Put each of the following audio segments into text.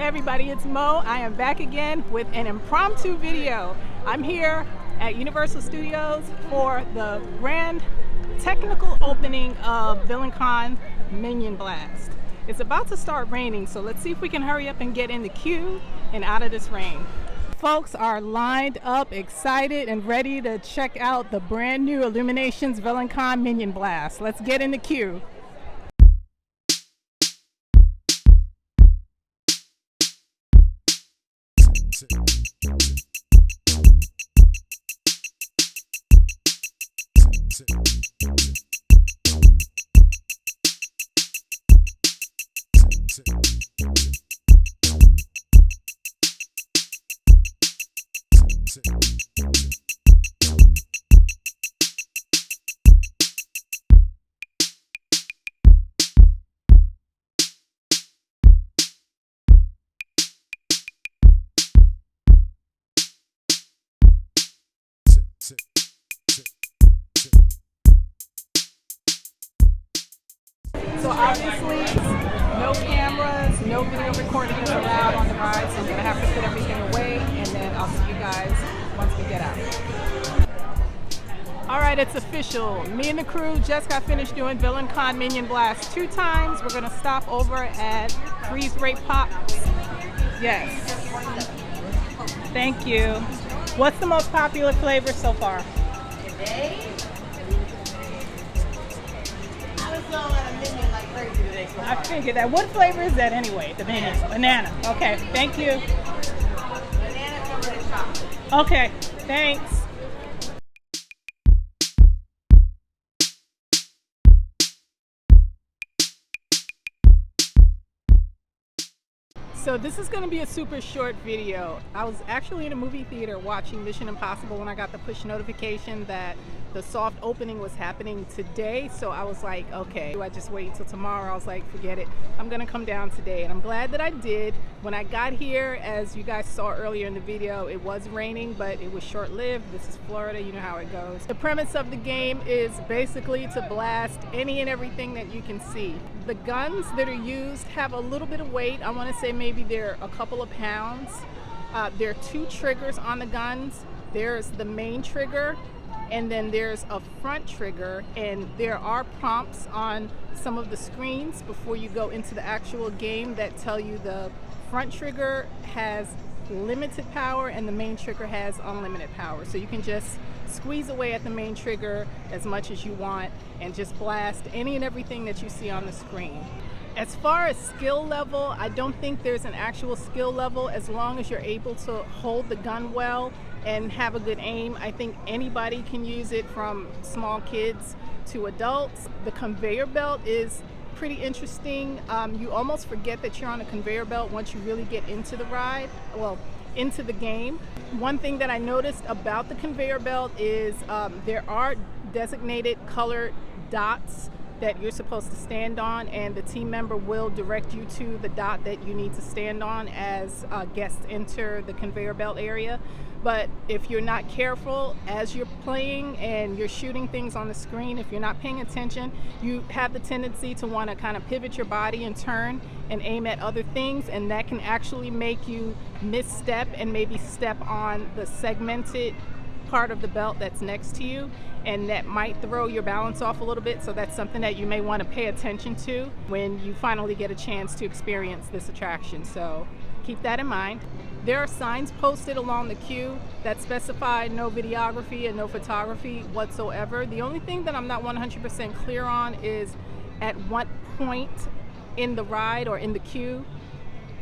Hey everybody, it's Mo. I am back again with an impromptu video. I'm here at Universal Studios for the grand technical opening of VillainCon Minion Blast. It's about to start raining, so let's see if we can hurry up and get in the queue and out of this rain. Folks are lined up, excited, and ready to check out the brand new Illumination's VillainCon Minion Blast. Let's get in the queue. So obviously, no cameras, no video recording is allowed on the ride, so I'm going to have to put everything away, and then I'll see you guys once we get out. Alright, it's official. Me and the crew just got finished doing VillainCon Minion Blast 2 times. We're going to stop over at Freeze Ray Pops. Yes. Thank you. What's the most popular flavor so far? Today? I was going on a Minion like crazy today. So I figured that. What flavor is that anyway? The Minion. Banana. Okay, thank you. Banana covered in chocolate. Okay, thanks. So this is going to be a super short video. I was actually in a movie theater watching Mission Impossible when I got the push notification that the soft opening was happening today. So I was like, okay, do I just wait until tomorrow? I was like, forget it. I'm going to come down today. And I'm glad that I did. When I got here, as you guys saw earlier in the video, it was raining, but it was short-lived. This is Florida. You know how it goes. The premise of the game is basically to blast any and everything that you can see. The guns that are used have a little bit of weight. I want to say maybe they're a couple of pounds. There are 2 triggers on the guns. There's the main trigger, and then there's a front trigger, and there are prompts on some of the screens before you go into the actual game that tell you the front trigger has limited power and the main trigger has unlimited power. So you can just squeeze away at the main trigger as much as you want and just blast any and everything that you see on the screen. As far as skill level, I don't think there's an actual skill level. As long as you're able to hold the gun well and have a good aim, I think anybody can use it, from small kids to adults. The conveyor belt is pretty interesting. You almost forget that you're on a conveyor belt once you really get into the ride, well, into the game. One thing that I noticed about the conveyor belt is there are designated colored dots that you're supposed to stand on, and the team member will direct you to the dot that you need to stand on as guests enter the conveyor belt area. But if you're not careful as you're playing and you're shooting things on the screen, if you're not paying attention, you have the tendency to want to kind of pivot your body and turn and aim at other things, and that can actually make you misstep and maybe step on the segmented part of the belt that's next to you, and that might throw your balance off a little bit. So that's something that you may want to pay attention to when you finally get a chance to experience this attraction. So keep that in mind. There are signs posted along the queue that specify no videography and no photography whatsoever. The only thing that I'm not 100% clear on is at what point in the ride or in the queue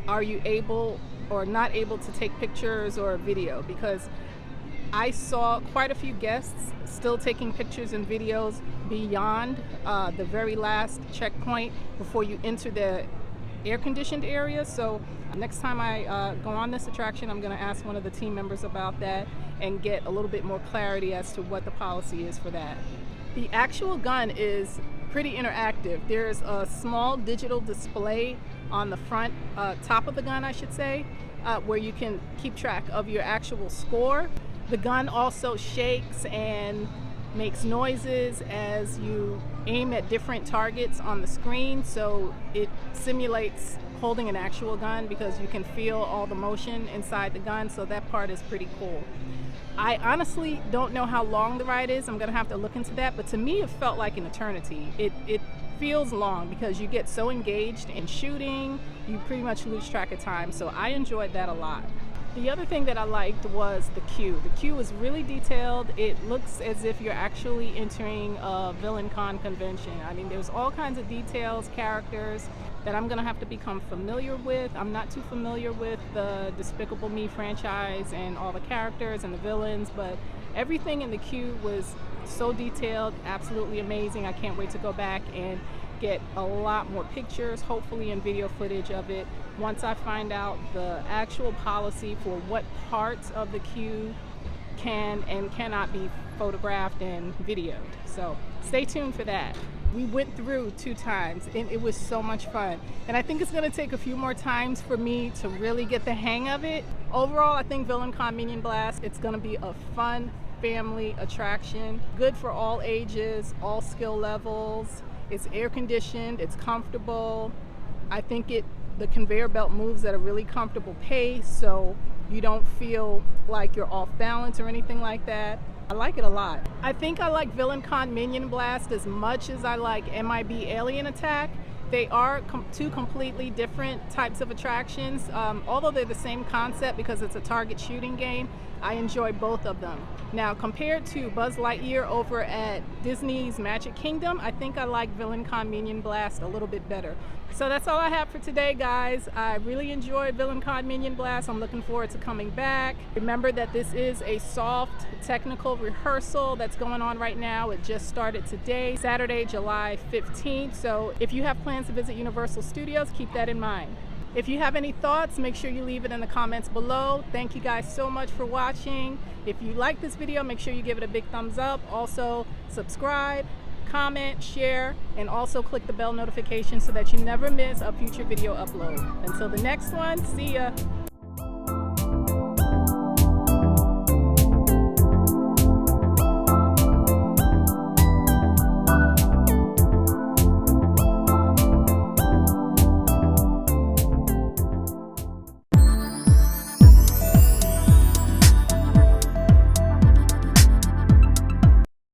are you able or not able to take pictures or video, because I saw quite a few guests still taking pictures and videos beyond the very last checkpoint before you enter the air-conditioned area. So next time I go on this attraction, I'm going to ask one of the team members about that and get a little bit more clarity as to what the policy is for that. The actual gun is pretty interactive. There's a small digital display on the front top of the gun, I should say, where you can keep track of your actual score. The gun also shakes and makes noises as you aim at different targets on the screen, so it simulates holding an actual gun because you can feel all the motion inside the gun, so that part is pretty cool. I honestly don't know how long the ride is. I'm gonna have to look into that, but to me it felt like an eternity. It feels long because you get so engaged in shooting, you pretty much lose track of time, so I enjoyed that a lot. The other thing that I liked was the queue. The queue was really detailed. It looks as if you're actually entering a villain con convention. I mean, there's all kinds of details, characters that I'm gonna have to become familiar with. I'm not too familiar with the Despicable Me franchise and all the characters and the villains, but everything in the queue was so detailed, absolutely amazing. I can't wait to go back and get a lot more pictures, hopefully in video footage of it, once I find out the actual policy for what parts of the queue can and cannot be photographed and videoed. So stay tuned for that. We went through 2 times and it was so much fun. And I think it's gonna take a few more times for me to really get the hang of it. Overall, I think VillainCon Minion Blast, it's gonna be a fun family attraction, good for all ages, all skill levels. It's air conditioned, it's comfortable. I think the conveyor belt moves at a really comfortable pace, so you don't feel like you're off balance or anything like that. I like it a lot. I think I like VillainCon Minion Blast as much as I like MIB Alien Attack. They are 2 completely different types of attractions. Although they're the same concept because it's a target shooting game, I enjoy both of them. Now, compared to Buzz Lightyear over at Disney's Magic Kingdom, I think I like VillainCon Minion Blast a little bit better. So that's all I have for today, guys. I really enjoyed VillainCon Minion Blast. I'm looking forward to coming back. Remember that this is a soft technical rehearsal that's going on right now. It just started today, Saturday, July 15th. So if you have plans to visit Universal Studios, keep that in mind. If you have any thoughts, make sure you leave it in the comments below. Thank you guys so much for watching. If you like this video, make sure you give it a big thumbs up. Also, subscribe, comment, share, and also click the bell notification so that you never miss a future video upload. Until the next one, see ya.